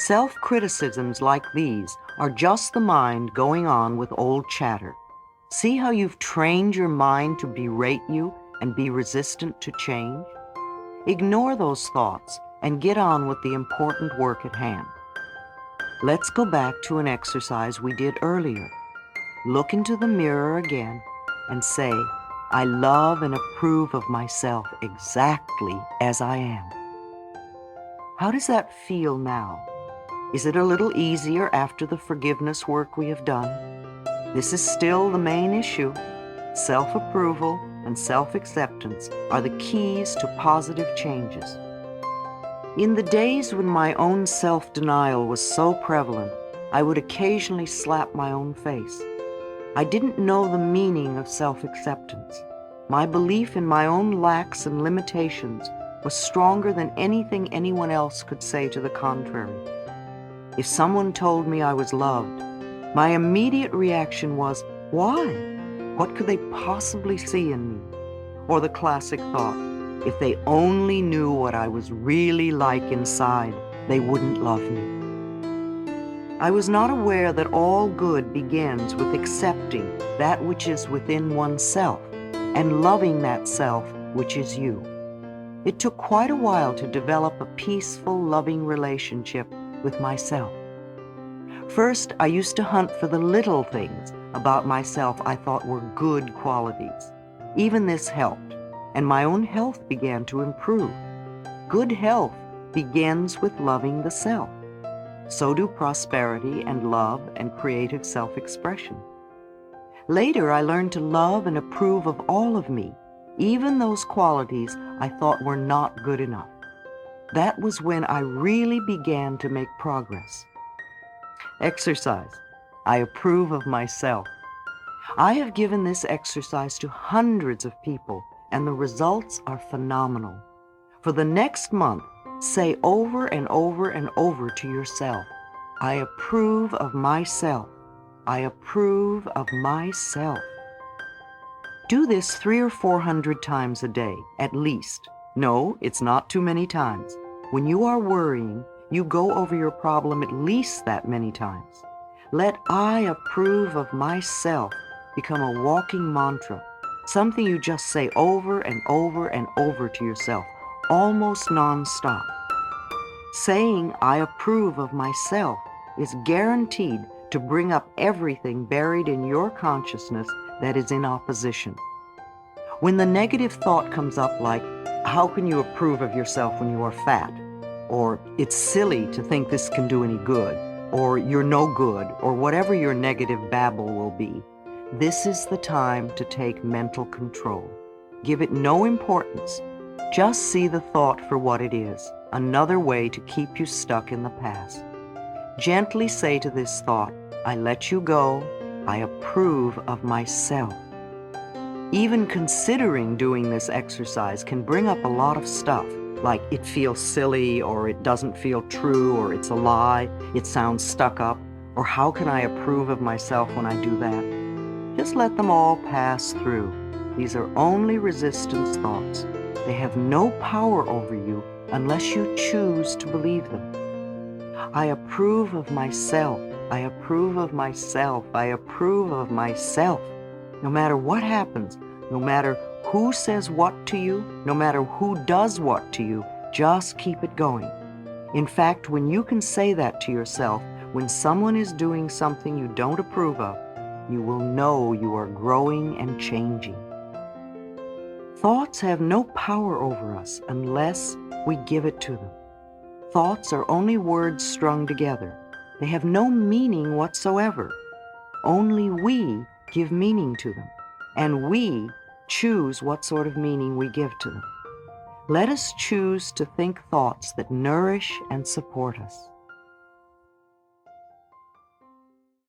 Self-criticisms like these are just the mind going on with old chatter. See how you've trained your mind to berate you and be resistant to change? Ignore those thoughts and get on with the important work at hand. Let's go back to an exercise we did earlier. Look into the mirror again and say, I love and approve of myself exactly as I am. How does that feel now? Is it a little easier after the forgiveness work we have done? This is still the main issue. Self-approval and self-acceptance are the keys to positive changes. In the days when my own self-denial was so prevalent, I would occasionally slap my own face. I didn't know the meaning of self-acceptance. My belief in my own lacks and limitations was stronger than anything anyone else could say to the contrary. If someone told me I was loved, my immediate reaction was, why? What could they possibly see in me? Or the classic thought, if they only knew what I was really like inside, they wouldn't love me. I was not aware that all good begins with accepting that which is within oneself and loving that self which is you. It took quite a while to develop a peaceful, loving relationship with myself. First, I used to hunt for the little things about myself I thought were good qualities. Even this helped, and my own health began to improve. Good health begins with loving the self. So do prosperity and love and creative self-expression. Later, I learned to love and approve of all of me, even those qualities I thought were not good enough. That was when I really began to make progress. Exercise. I approve of myself. I have given this exercise to hundreds of people, and the results are phenomenal. For the next month, say over and over and over to yourself, I approve of myself. I approve of myself. Do this 300 or 400 times a day, at least. No, it's not too many times. When you are worrying, you go over your problem at least that many times. Let I approve of myself become a walking mantra, something you just say over and over and over to yourself, almost non-stop. Saying I approve of myself is guaranteed to bring up everything buried in your consciousness that is in opposition. When the negative thought comes up like, how can you approve of yourself when you are fat? Or it's silly to think this can do any good, or you're no good, or whatever your negative babble will be, this is the time to take mental control. Give it no importance. Just see the thought for what it is, another way to keep you stuck in the past. Gently say to this thought, I let you go, I approve of myself. Even considering doing this exercise can bring up a lot of stuff, like it feels silly, or it doesn't feel true, or it's a lie, it sounds stuck up, or how can I approve of myself when I do that? Just let them all pass through. These are only resistance thoughts. They have no power over you unless you choose to believe them. I approve of myself. I approve of myself. I approve of myself. No matter what happens, no matter who says what to you, no matter who does what to you, just keep it going. In fact, when you can say that to yourself, when someone is doing something you don't approve of, you will know you are growing and changing. Thoughts have no power over us unless we give it to them. Thoughts are only words strung together. They have no meaning whatsoever. Only we give meaning to them, and we choose what sort of meaning we give to them. Let us choose to think thoughts that nourish and support us.